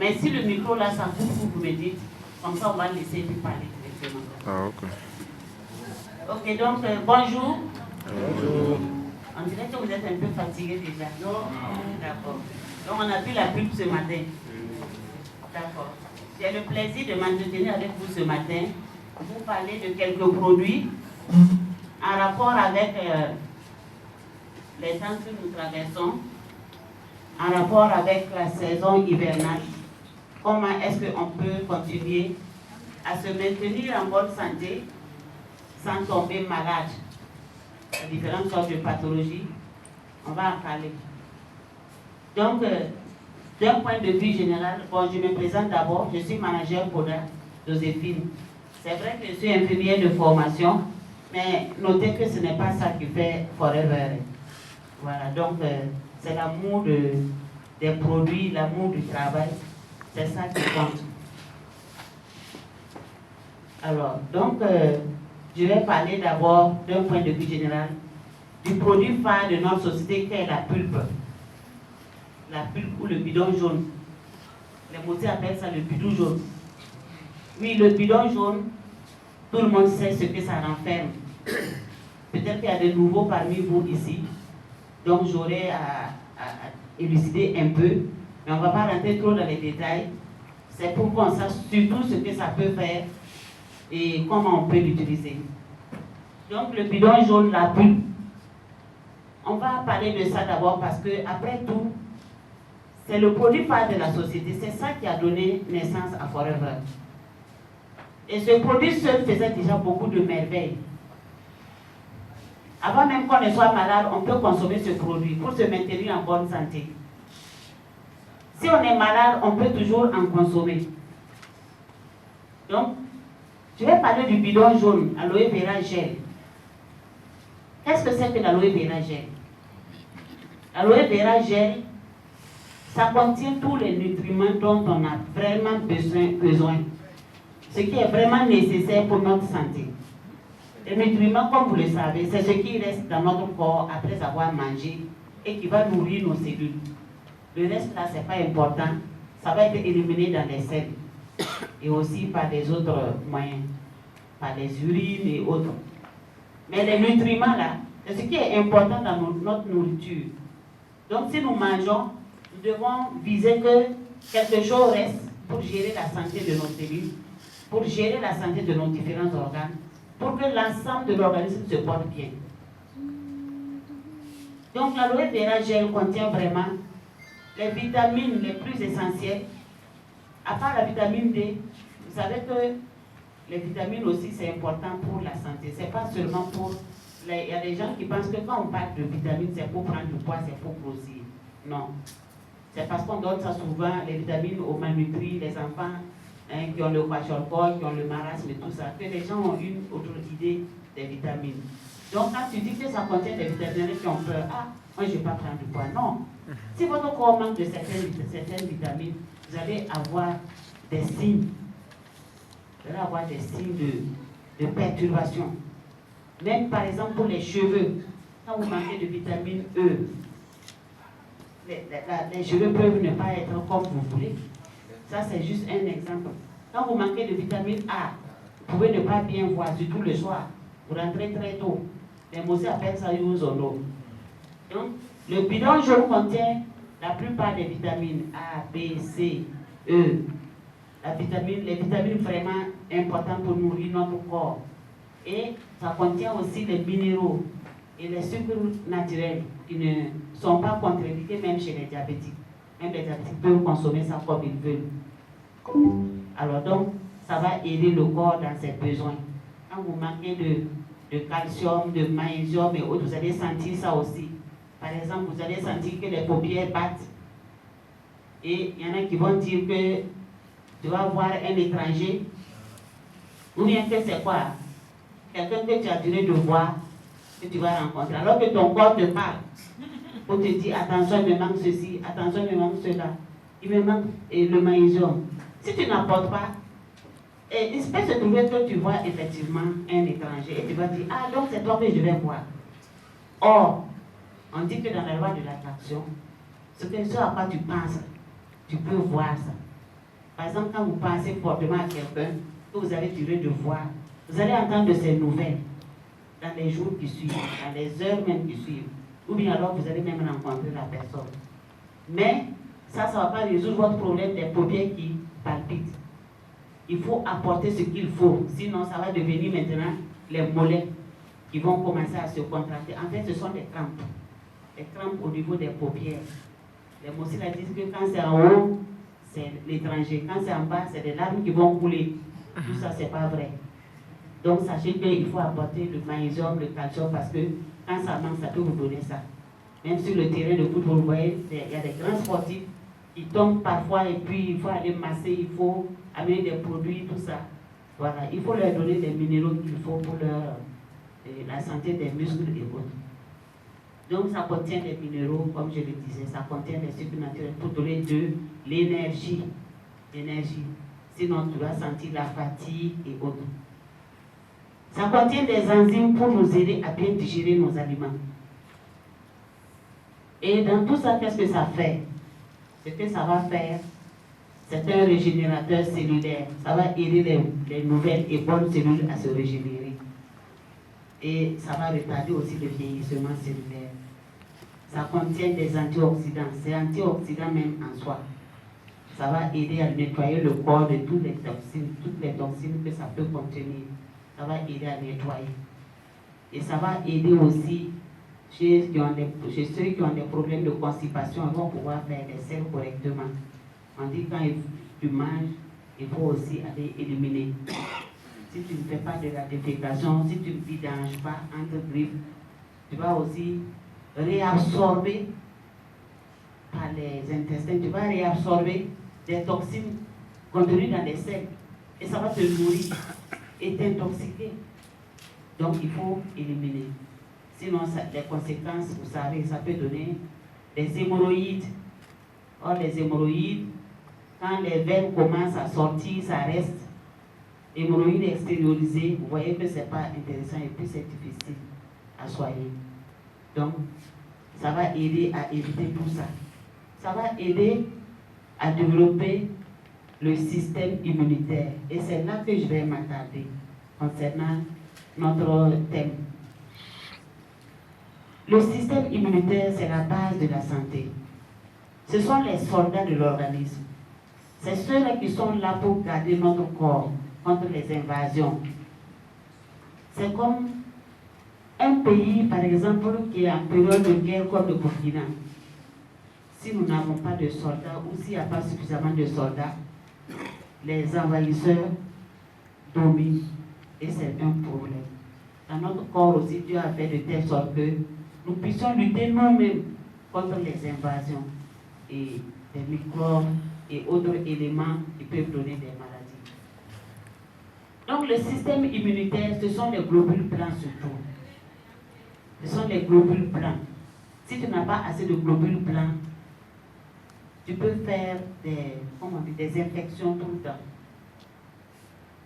Mais si le micro là, ça coupe, vous me dites, comme ça on va laisser lui parler directement. Ah, ok. Ok, donc bonjour. Bonjour. On dirait que vous êtes un peu fatigué déjà. Non. D'accord. Donc on a vu la pub ce matin. D'accord. J'ai le plaisir de m'entretenir avec vous ce matin pour vous parler de quelques produits en rapport avec les temps que nous traversons, en rapport avec la saison hivernale. Comment est-ce qu'on peut continuer à se maintenir en bonne santé sans tomber malade? Il y a différentes sortes de pathologies. On va en parler. Donc, d'un point de vue général, bon, je me présente d'abord. Je suis manager PODA, Joséphine. C'est vrai que je suis infirmière de formation, mais notez que ce n'est pas ça qui fait forever. Voilà, donc c'est l'amour des produits, l'amour du travail. C'est ça qui compte. Alors, donc, je vais parler d'abord d'un point de vue général du produit phare de notre société qui est la pulpe. La pulpe ou le bidon jaune. Les mots appellent ça le bidon jaune. Oui, le bidon jaune, tout le monde sait ce que ça renferme. Peut-être qu'il y a de nouveaux parmi vous ici. Donc, j'aurai à élucider un peu, mais on ne va pas rentrer trop dans les détails. C'est pour qu'on sache surtout ce que ça peut faire et comment on peut l'utiliser. Donc, le bidon jaune, la pulpe. On va parler de ça d'abord parce que, après tout, c'est le produit phare de la société. C'est ça qui a donné naissance à Forever. Et ce produit seul faisait déjà beaucoup de merveilles. Avant même qu'on ne soit malade, on peut consommer ce produit pour se maintenir en bonne santé. Si on est malade, on peut toujours en consommer. Donc, je vais parler du bidon jaune, aloe vera gel. Qu'est-ce que c'est que l'aloe vera gel? L'aloe vera gel, ça contient tous les nutriments dont on a vraiment besoin. Ce qui est vraiment nécessaire pour notre santé. Les nutriments, comme vous le savez, c'est ce qui reste dans notre corps après avoir mangé et qui va nourrir nos cellules. Le reste là, ce n'est pas important. Ça va être éliminé dans les selles et aussi par des autres moyens, par les urines et autres. Mais les nutriments là, c'est ce qui est important dans notre nourriture. Donc si nous mangeons, nous devons viser que quelque chose reste pour gérer la santé de nos cellules, pour gérer la santé de nos différents organes, pour que l'ensemble de l'organisme se porte bien. Donc l'aloe vera gel contient vraiment les vitamines les plus essentielles. À part la vitamine D, vous savez que les vitamines aussi c'est important pour la santé. C'est pas seulement pour... Il y a des gens qui pensent que quand on parle de vitamines, c'est pour prendre du poids, c'est pour grossir. Non. C'est parce qu'on donne ça souvent, les vitamines aux malnutris, les enfants qui ont le kwashiorkor, qui ont le marasme et tout ça, que les gens ont une autre idée des vitamines. Donc quand tu dis que ça contient des vitamines qui ont peur, ah, moi je ne vais pas prendre du poids. Non. Si votre corps manque de certaines vitamines, vous allez avoir des signes. Vous allez avoir des signes de perturbation. Même par exemple pour les cheveux, quand vous manquez de vitamine E, les cheveux peuvent ne pas être comme vous voulez. Ça, c'est juste un exemple. Quand vous manquez de vitamine A, vous pouvez ne pas bien voir, surtout le soir. Vous rentrez très tôt. Les mots appellent ça yuzono. Donc, le bidon jaune contient la plupart des vitamines A, B, C, E. Les vitamines vraiment importantes pour nourrir notre corps. Et ça contient aussi les minéraux et les sucres naturels qui ne sont pas contre-indiqués même chez les diabétiques. Même les diabétiques peuvent consommer ça comme ils veulent. Alors donc, ça va aider le corps dans ses besoins. Quand vous manquez de calcium, de magnésium et autres, vous allez sentir ça aussi. Par exemple, vous allez sentir que les paupières battent. Et il y en a qui vont dire que tu vas voir un étranger. Ou bien que c'est quoi? Quelqu'un que tu as duré de voir, que tu vas rencontrer. Alors que ton corps te parle. Pour te dire, attention, il me manque ceci, attention, il me manque cela. Il me manque le magnésium. Si tu n'apportes pas, il peut se trouver que tu vois effectivement un étranger et tu vas dire, ah donc c'est toi que je vais voir. Or, on dit que dans la loi de l'attraction, ce à quoi tu penses, tu peux voir ça. Par exemple, quand vous pensez fortement à quelqu'un, que vous avez duré de voir, vous allez entendre de ces nouvelles dans les jours qui suivent, dans les heures même qui suivent. Ou bien alors vous allez même rencontrer la personne. Mais ça ne va pas résoudre votre problème des paupières qui palpitent. Il faut apporter ce qu'il faut, sinon ça va devenir maintenant les mollets qui vont commencer à se contracter. En fait, ce sont des crampes. Des crampes au niveau des paupières. Les mousses disent que quand c'est en haut, c'est l'étranger. Quand c'est en bas, c'est des larmes qui vont couler. Tout ça, c'est pas vrai. Donc, sachez qu'il faut apporter le magnésium, le calcium, parce que quand ça manque, ça peut vous donner ça. Même sur le terrain de football, vous voyez, il y a des grands sportifs qui tombent parfois et puis il faut aller masser, il faut amener des produits, tout ça. Voilà, il faut leur donner des minéraux qu'il faut pour la santé des muscles et autres. Donc, ça contient des minéraux, comme je le disais, ça contient des sucres naturels pour donner de l'énergie. Sinon, tu vas sentir la fatigue et autres. Ça contient des enzymes pour nous aider à bien digérer nos aliments. Et dans tout ça, qu'est-ce que ça fait? Ce que ça va faire, c'est un régénérateur cellulaire. Ça va aider les nouvelles et bonnes cellules à se régénérer. Et ça va retarder aussi le vieillissement cellulaire. Ça contient des antioxydants. C'est antioxydant même en soi. Ça va aider à nettoyer le corps de toutes les toxines que ça peut contenir. Ça va aider à nettoyer. Et ça va aider aussi chez ceux qui ont des problèmes de constipation, ils vont pouvoir faire les selles correctement. On dit quand tu manges, il faut aussi aller éliminer. Si tu ne fais pas de la défécation, si tu ne vidanges pas entre griffes, tu vas aussi réabsorber par les intestins, tu vas réabsorber des toxines contenues dans les selles. Et ça va te nourrir et t'intoxiquer. Donc il faut éliminer. Sinon, les conséquences, vous savez, ça peut donner des hémorroïdes. Or, les hémorroïdes, quand les veines commencent à sortir, ça reste. Hémorroïdes extériorisées, vous voyez que ce n'est pas intéressant et puis c'est difficile à soigner. Donc, ça va aider à éviter tout ça. Ça va aider à développer le système immunitaire. Et c'est là que je vais m'attarder concernant notre thème. Le système immunitaire, c'est la base de la santé. Ce sont les soldats de l'organisme. C'est ceux-là qui sont là pour garder notre corps contre les invasions. C'est comme un pays, par exemple, qui est en période de guerre comme le Burkina. Si nous n'avons pas de soldats ou s'il n'y a pas suffisamment de soldats, les envahisseurs dominent et c'est un problème. Dans notre corps aussi, Dieu a fait de telle sorte que nous puissions lutter nous-mêmes contre les invasions et des microbes et autres éléments qui peuvent donner des maladies. Donc le système immunitaire, ce sont les globules blancs surtout. Ce sont les globules blancs. Si tu n'as pas assez de globules blancs, tu peux faire des infections tout le temps.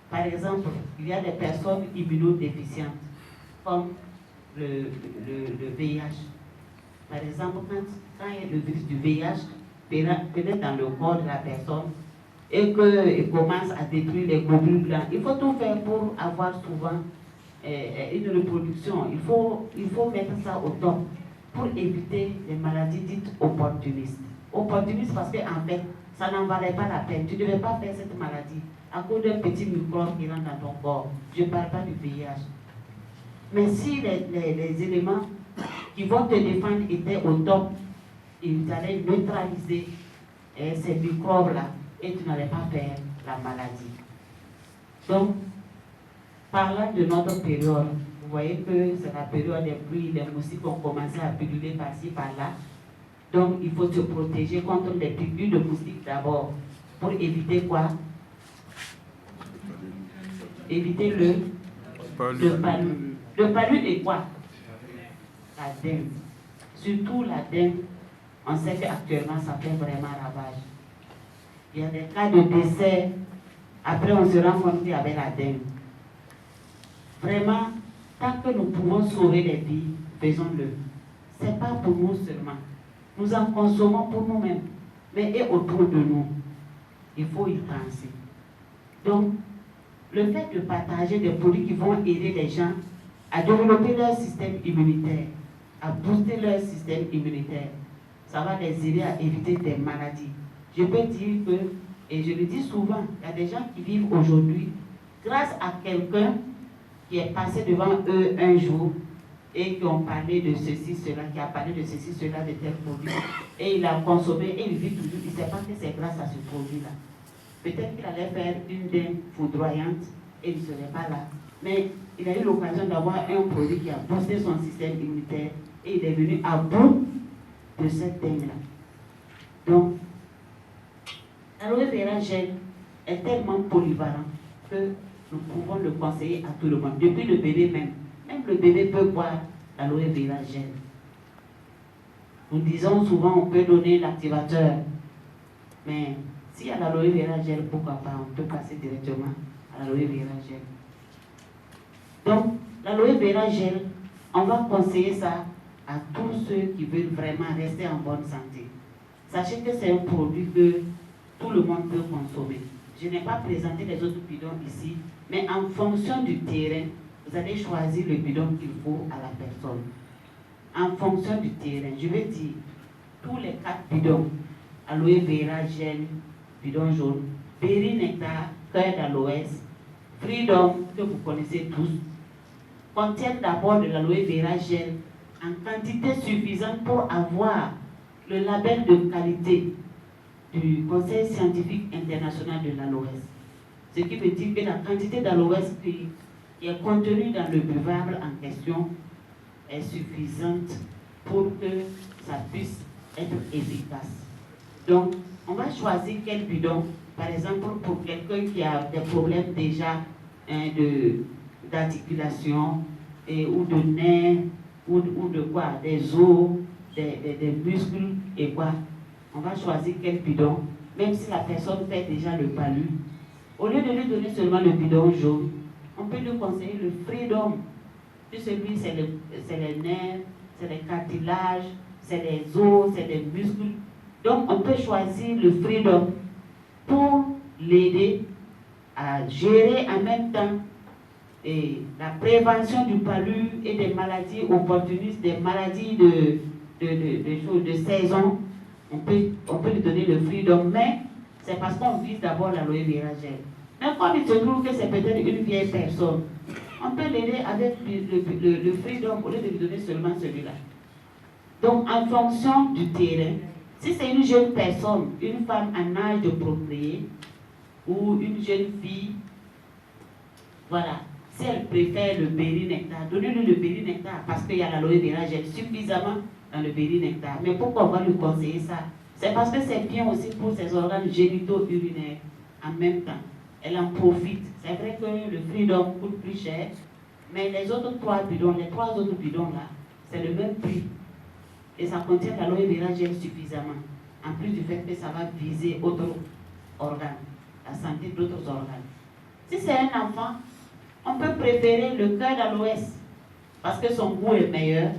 Par exemple, il y a des personnes immunodéficientes, comme le VIH. Par exemple, quand le virus du VIH pénètre dans le corps de la personne et qu'il commence à détruire les globules blancs, il faut tout faire pour avoir souvent une reproduction. Il faut mettre ça au top pour éviter les maladies dites opportunistes. Opportunistes parce qu'en fait, ça n'en valait pas la peine. Tu ne devais pas faire cette maladie à cause d'un petit microbe qui rentre dans ton corps. Je ne parle pas du VIH. Mais si les éléments qui vont te défendre étaient au top, ils allaient neutraliser ces microbes-là et tu n'allais pas faire la maladie. Donc, parlant de notre période, vous voyez que c'est la période des pluies, les moustiques ont commencé à pulluler par-ci, par-là. Donc, il faut se protéger contre les piqûres de moustiques d'abord. Pour éviter quoi? Éviter le palu. Le palu est quoi? La dengue. Surtout la dengue, on sait qu'actuellement ça fait vraiment ravage. Il y a des cas de décès, après on se rend compte qu'il y avait la dengue. Vraiment, tant que nous pouvons sauver les vies, faisons-le. Ce n'est pas pour nous seulement. Nous en consommons pour nous-mêmes, mais et autour de nous. il faut y penser. Donc, le fait de partager des produits qui vont aider les gens à développer leur système immunitaire, à booster leur système immunitaire, ça va les aider à éviter des maladies. Je peux dire que, et je le dis souvent, il y a des gens qui vivent aujourd'hui grâce à quelqu'un qui est passé devant eux un jour et qui ont parlé de ceci, cela, qui a parlé de ceci, cela, de tel produit, et il a consommé et il vit toujours, il ne sait pas que c'est grâce à ce produit-là. Peut-être qu'il allait faire une dinde foudroyante et il ne serait pas là. Mais il a eu l'occasion d'avoir un produit qui a boosté son système immunitaire et il est venu à bout de cette dinde-là. Donc, l'aloe vera gel est tellement polyvalent que nous pouvons le conseiller à tout le monde, depuis le bébé même. Même le bébé peut boire l'aloe vera gel. Nous disons souvent on peut donner l'activateur, mais s'il y a l'aloe vera gel, pourquoi pas, on peut passer directement à l'aloe vera gel. Donc, l'aloe vera gel, on va conseiller ça à tous ceux qui veulent vraiment rester en bonne santé. Sachez que c'est un produit que tout le monde peut consommer. Je n'ai pas présenté les autres bidons ici, mais en fonction du terrain, vous allez choisir le bidon qu'il faut à la personne. En fonction du terrain, je vais dire, tous les 4 bidons, aloe vera gel, bidon jaune, berry nectar, cœur d'aloès, freedom, que vous connaissez tous, contiennent d'abord de l'aloe vera gel en quantité suffisante pour avoir le label de qualité du Conseil scientifique international de l'aloès. Ce qui veut dire que la quantité d'aloès qui est contenue dans le buvable en question est suffisante pour que ça puisse être efficace. Donc, on va choisir quel bidon, par exemple pour quelqu'un qui a des problèmes déjà d'articulation ou de nerfs ou de quoi, des os, des muscles et quoi. On va choisir quel bidon, même si la personne fait déjà le palu. Au lieu de lui donner seulement le bidon jaune, on peut lui conseiller le freedom. Celui, c'est les nerfs, c'est les cartilages, c'est les os, c'est les muscles. Donc, on peut choisir le freedom pour l'aider à gérer en même temps la prévention du palu et des maladies opportunistes, des maladies de saison. On peut lui donner le freedom, mais c'est parce qu'on vise d'abord l'aloe vera gel. Mais comme il se trouve que c'est peut-être une vieille personne, on peut l'aider avec le freedom au lieu de lui donner seulement celui-là. Donc, en fonction du terrain, si c'est une jeune personne, une femme en âge de procréer, ou une jeune fille, voilà, si elle préfère le berry nectar, donnez-lui le berry nectar parce qu'il y a l'aloe vera gel suffisamment dans le berry nectar. Mais pourquoi on va lui conseiller ça? C'est parce que c'est bien aussi pour ses organes génitaux urinaires en même temps. Elle en profite. C'est vrai que le freedom coûte plus cher, mais les autres 3 bidons, les 3 autres bidons là, c'est le même prix. Et ça contient l'aloe vera gel suffisamment. En plus du fait que ça va viser d'autres organes, la santé d'autres organes. Si c'est un enfant, on peut préférer le cœur d'aloès parce que son goût est meilleur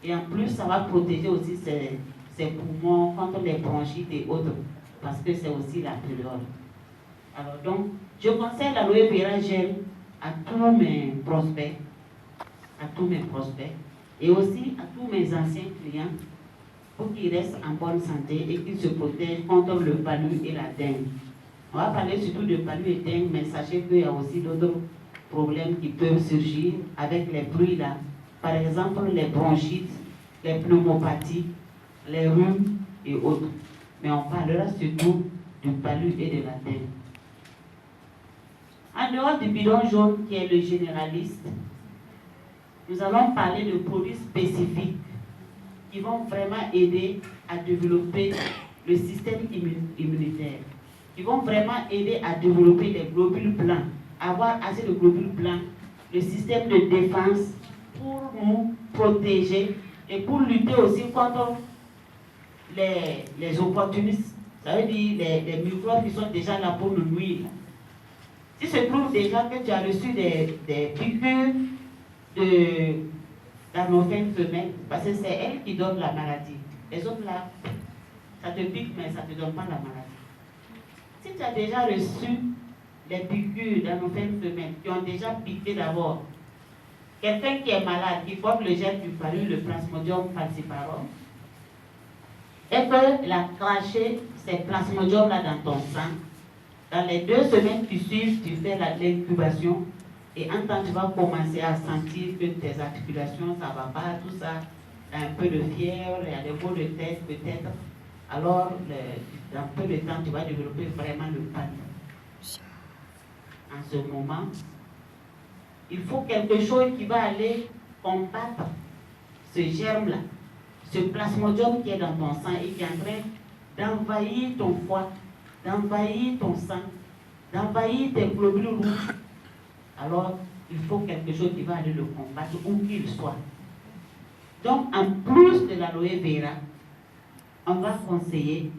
et en plus ça va protéger aussi ses poumons contre les bronchites et autres parce que c'est aussi la période. Alors donc, je conseille l'aloe vera gel à tous mes prospects, et aussi à tous mes anciens clients pour qu'ils restent en bonne santé et qu'ils se protègent contre le palu et la dengue. On va parler surtout de palu et dengue, mais sachez qu'il y a aussi d'autres problèmes qui peuvent surgir avec les bruits là. Par exemple, les bronchites, les pneumopathies, les rhumes et autres. Mais on parlera surtout du palu et de la dengue. En dehors du bidon jaune qui est le généraliste, nous allons parler de produits spécifiques qui vont vraiment aider à développer le système immunitaire, qui vont vraiment aider à développer les globules blancs, avoir assez de globules blancs, le système de défense pour nous protéger et pour lutter aussi contre les opportunistes, ça veut dire les microbes qui sont déjà là pour nous nuire. Si se trouve déjà que tu as reçu des piqûres d'anophènes femelles, parce que c'est elle qui donne la maladie. Les autres là, ça te pique mais ça ne te donne pas la maladie. Si tu as déjà reçu les piqûres dans nos fins de semaine, qui ont déjà piqué d'abord, quelqu'un qui est malade, qui porte le gel du palu, le Plasmodium falciparum, et qu'il a craché ces plasmodiums-là dans ton sang, dans les 2 semaines qui suivent, tu fais l'incubation, et en temps, tu vas commencer à sentir que tes articulations, ça ne va pas, tout ça, un peu de fièvre, il y a des maux de tête peut-être. Alors, dans peu de temps, tu vas développer vraiment le palu. En ce moment, il faut quelque chose qui va aller combattre ce germe-là, ce plasmodium qui est dans ton sang et qui est en train d'envahir ton foie, d'envahir ton sang, d'envahir tes globules rouges. Alors, il faut quelque chose qui va aller le combattre où qu'il soit. Donc, en plus de l'aloe vera, on va conseiller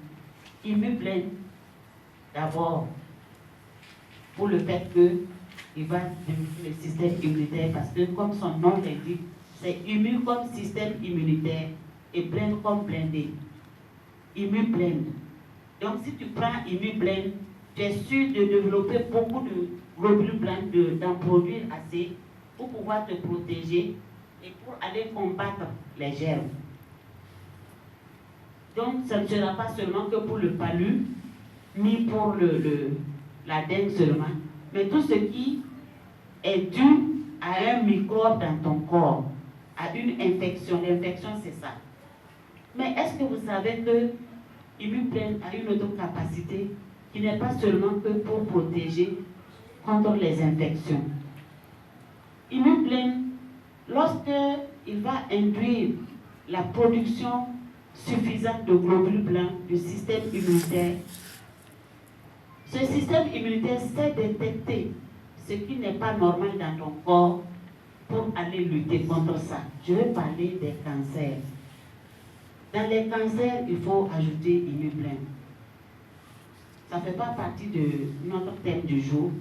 Immuplen d'abord pour le fait qu'il va diminuer le système immunitaire parce que, comme son nom l'indique, c'est Immu comme système immunitaire et Blend comme blindé. Immuplen. Donc, si tu prends Immuplen, tu es sûr de développer beaucoup de globules blancs, d'en produire assez pour pouvoir te protéger et pour aller combattre les germes. Donc, ça ne sera pas seulement que pour le palu, ni pour la dengue seulement, mais tout ce qui est dû à un microbe dans ton corps, à une infection. L'infection, c'est ça. Mais est-ce que vous savez que Immuplen a une autre capacité qui n'est pas seulement que pour protéger contre les infections? Immuplen, lorsqu'il va induire la production suffisante de globules blancs du système immunitaire, ce système immunitaire sait détecter ce qui n'est pas normal dans ton corps pour aller lutter contre ça. Je vais parler des cancers. Dans les cancers, il faut ajouter Immuplen. Ça ne fait pas partie de notre thème du jour,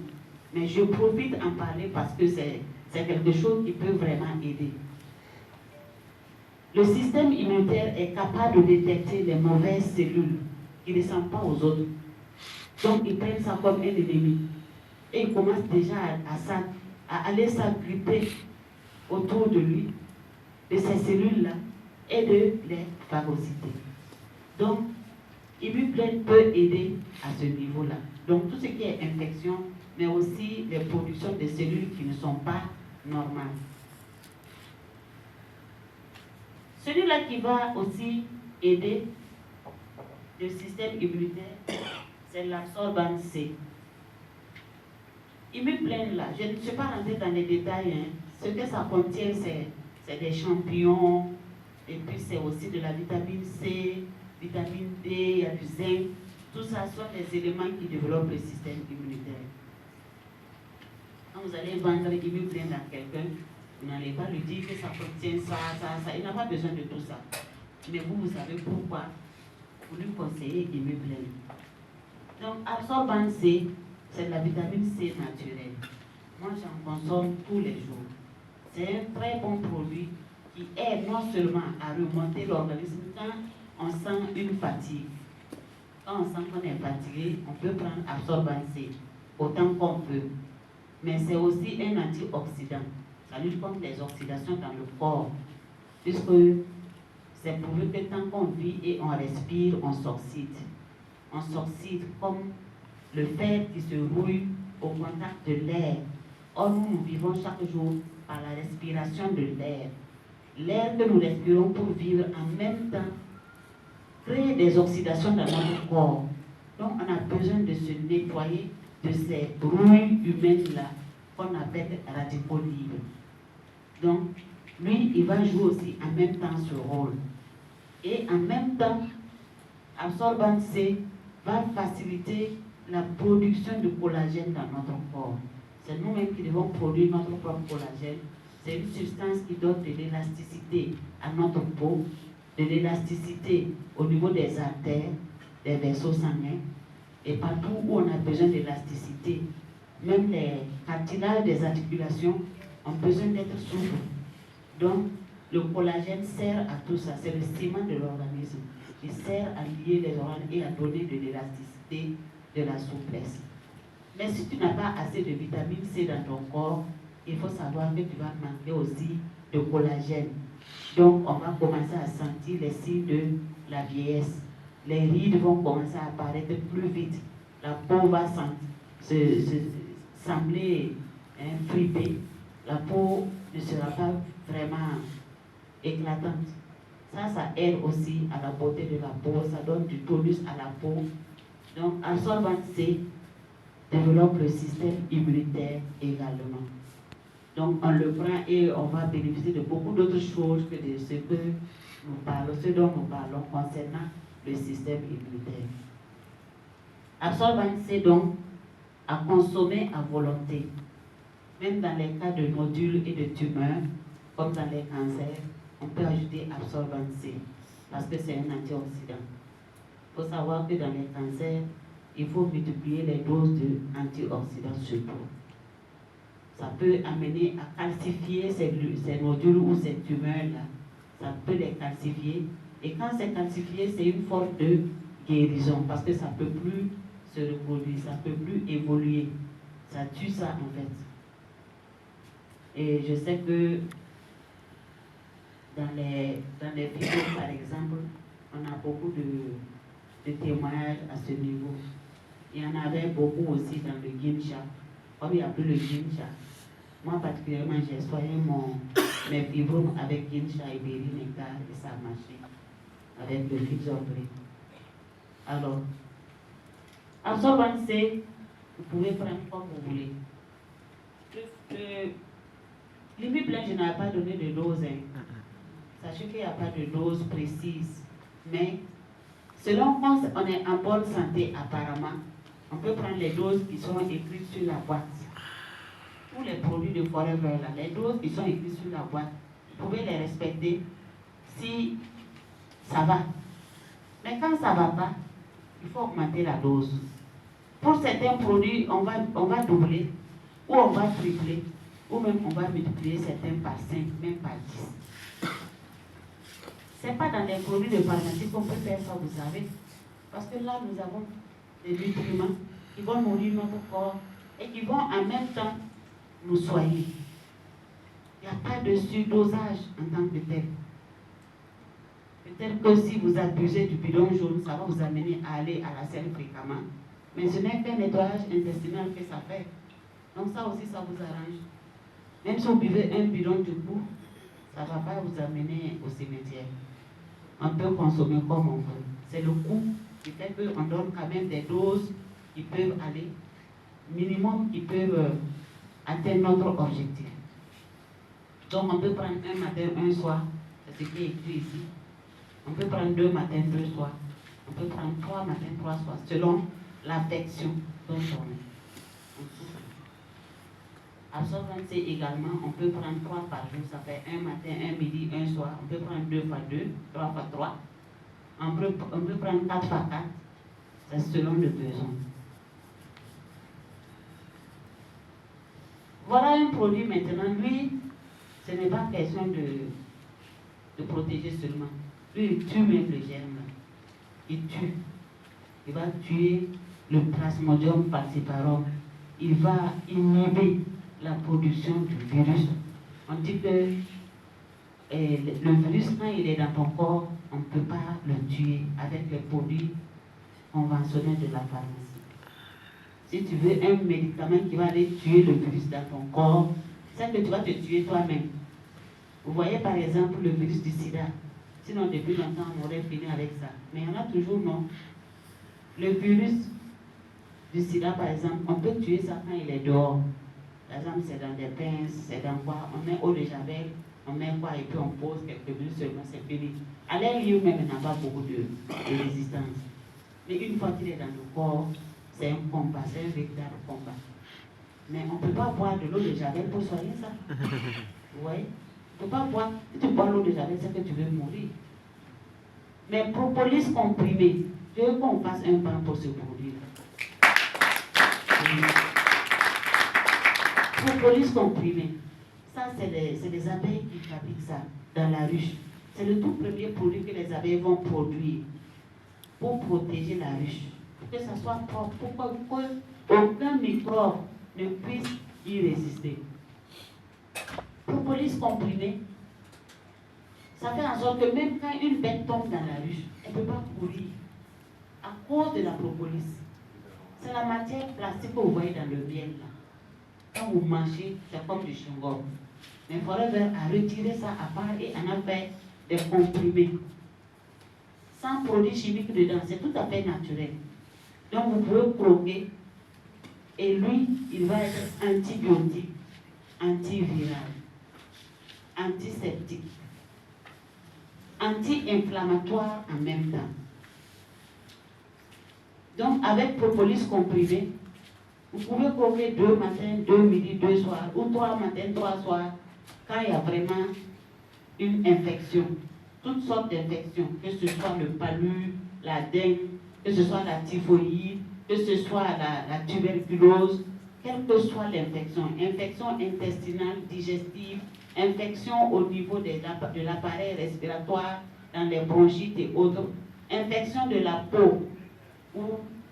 mais je profite d'en parler parce que c'est quelque chose qui peut vraiment aider. Le système immunitaire est capable de détecter les mauvaises cellules qui ne descendent pas aux autres. Donc, ils prennent ça comme un ennemi. Et ils commencent déjà à aller s'agripper autour de lui, de ces cellules-là, et de les phagocyter. Donc, Immuplen peut aider à ce niveau-là. Donc, tout ce qui est infection, mais aussi les productions de cellules qui ne sont pas normales. Celui-là qui va aussi aider le système immunitaire, c'est l'absorbant C. Immuplen là, je ne suis pas rentrée dans les détails. Ce que ça contient, c'est des champignons, et puis c'est aussi de la vitamine C, vitamine D, il y a du zinc. Tout ça sont des éléments qui développent le système immunitaire. Quand vous allez vendre Immuplen à quelqu'un, vous n'allez pas lui dire que ça contient ça. Il n'a pas besoin de tout ça. Mais vous savez pourquoi vous lui conseillez Immuplen. Donc, absorbant C, c'est de la vitamine C naturelle. Moi, j'en consomme tous les jours. C'est un très bon produit qui aide non seulement à remonter l'organisme quand on sent une fatigue. Quand on sent qu'on est fatigué, on peut prendre absorbant C autant qu'on peut. Mais c'est aussi un antioxydant. Ça lutte contre les oxydations dans le corps. Puisque c'est prouvé que tant qu'on vit et on respire, on s'oxyde. On s'oxyde comme le fer qui se rouille au contact de l'air. Or, nous vivons chaque jour par la respiration de l'air. L'air que nous respirons pour vivre en même temps crée des oxydations dans notre corps. Donc, on a besoin de se nettoyer de ces rouilles humaines-là qu'on appelle radicaux libres. Donc, lui, il va jouer aussi en même temps ce rôle. Et en même temps, absorbant C va faciliter la production de collagène dans notre corps. C'est nous-mêmes qui devons produire notre propre collagène. C'est une substance qui donne de l'élasticité à notre peau, de l'élasticité au niveau des artères, des vaisseaux sanguins, et partout où on a besoin d'élasticité. Même les cartilages des articulations ont besoin d'être souples. Donc, le collagène sert à tout ça. C'est le ciment de l'organisme. Il sert à lier les organes et à donner de l'élasticité, de la souplesse. Mais si tu n'as pas assez de vitamine C dans ton corps, il faut savoir que tu vas manquer aussi de collagène. Donc, on va commencer à sentir les signes de la vieillesse. Les rides vont commencer à apparaître plus vite. La peau va sembler fripée. La peau ne sera pas vraiment éclatante. Ça aide aussi à la beauté de la peau. Ça donne du tonus à la peau. Donc, Absorbent C développe le système immunitaire également. Donc, on le prend et on va bénéficier de beaucoup d'autres choses que de ce dont nous parlons concernant le système immunitaire. Absorbent C, donc, à consommer à volonté. Même dans les cas de nodules et de tumeurs, comme dans les cancers, on peut ajouter Absorbent C, parce que c'est un antioxydant. Il faut savoir que dans les cancers, il faut multiplier les doses d'antioxydants surtout. Ça peut amener à calcifier ces nodules ou ces tumeurs-là. Ça peut les calcifier. Et quand c'est calcifié, c'est une forme de guérison, parce que ça ne peut plus se reproduire, ça ne peut plus évoluer. Ça tue ça en fait. Et je sais que dans les vidéos, par exemple, on a beaucoup de témoignages à ce niveau. Il y en avait beaucoup aussi dans le Ginsha. Comme il n'y a plus le Ginsha, moi particulièrement, j'ai soigné mes fibromes avec Ginsha et Berry Nectar et ça a marché avec le Fixorblé. Alors, Absorbent C, vous pouvez prendre comme vous voulez. Limite blanche, je n'avais pas donné de dose. Sachez qu'il n'y a pas de dose précise. Mais selon quand on est en bonne santé apparemment, on peut prendre les doses qui sont écrites sur la boîte. Tous les produits de Forever, là, les doses qui sont écrites sur la boîte, vous pouvez les respecter si ça va. Mais quand ça ne va pas, il faut augmenter la dose. Pour certains produits, on va doubler, ou on va tripler, ou même on va multiplier certains par 5, même par 10. Ce n'est pas dans les produits de pharmacie qu'on peut faire ça, vous savez. Parce que là, nous avons des nutriments qui vont nourrir notre corps et qui vont en même temps nous soigner. Il n'y a pas de surdosage en tant que tel. Peut-être que si vous abusez du bidon jaune, ça va vous amener à aller à la selle fréquemment. Mais ce n'est qu'un nettoyage intestinal que ça fait. Donc ça aussi, ça vous arrange. Même si vous buvez un bidon du coup, ça ne va pas vous amener au cimetière. On peut consommer comme on veut. C'est le coût qui fait qu'on donne quand même des doses qui peuvent aller, minimum qui peuvent atteindre notre objectif. Donc on peut prendre un matin, un soir, c'est ce qui est écrit ici. On peut prendre 2 matins, 2 soirs. On peut prendre 3 matins, 3 soirs, selon l'affection d'un journée. Absorbent C également, on peut prendre 3 par jour, ça fait un matin, un midi, un soir. On peut prendre 2 fois 2, 3 fois 3. On peut prendre 4 fois 4, c'est selon le besoin. Voilà un produit maintenant, lui, ce n'est pas question de protéger seulement. Lui, il tue même le germe. Il tue. Il va tuer le Plasmodium falciparum. Il va inhiber la production du virus. On dit que le virus, quand il est dans ton corps, on ne peut pas le tuer avec les produits conventionnels de la pharmacie. Si tu veux un médicament qui va aller tuer le virus dans ton corps, c'est que tu vas te tuer toi-même. Vous voyez par exemple le virus du sida. Sinon, depuis longtemps, on aurait fini avec ça. Mais il y en a toujours non. Le virus du sida, par exemple, on peut tuer ça quand il est dehors. Par exemple, c'est dans des pinces, c'est dans quoi? On met eau de javel, on met quoi et puis on pose quelques minutes seulement, c'est fini. À l'air libre même, il n'a pas beaucoup de résistance. Mais une fois qu'il est dans le corps, c'est un combat, c'est un véritable combat. Mais on ne peut pas boire de l'eau de javel pour soigner ça. Vous voyez? Tu ne peux pas boire. Si tu bois l'eau de javel, c'est que tu veux mourir. Mais propolis comprimé, je veux qu'on fasse un pan pour ce produit. Propolis comprimé, ça c'est les abeilles qui fabriquent ça dans la ruche. C'est le tout premier produit que les abeilles vont produire pour protéger la ruche, que ça soit propre, pour qu'aucun microbe ne puisse y résister. Propolis comprimé, ça fait en sorte que même quand une bête tombe dans la rue, elle ne peut pas courir à cause de la propolis. C'est la matière plastique que vous voyez dans le miel là. Quand vous mangez, c'est comme du chewing-gum. Mais Forever a retiré ça à part et en a fait des comprimés. Sans produits chimiques dedans, c'est tout à fait naturel. Donc vous pouvez croquer et lui, il va être antibiotique, antiviral, antiseptique, anti-inflammatoire en même temps. Donc avec propolis comprimé, vous pouvez croquer 2 matins, 2 midi, 2 soirs, ou 3 matins, 3 soirs, quand il y a vraiment une infection. Toutes sortes d'infections, que ce soit le palu, la dengue, que ce soit la typhoïde, que ce soit la tuberculose, quelle que soit l'infection, infection intestinale, digestive, infection au niveau de l'appareil respiratoire, dans les bronchites et autres, infection de la peau, où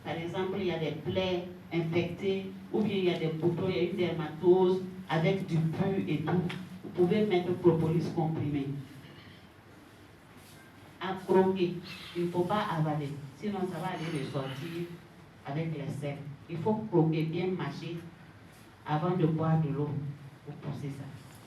par exemple il y a des plaies infectées, ou bien il y a des boutons, il y a une dermatose avec du pus et tout, vous pouvez mettre propolis comprimé. À croquer, il ne faut pas avaler, sinon ça va aller ressortir avec les selles. Il faut croquer, bien mâcher avant de boire de l'eau pour pousser ça.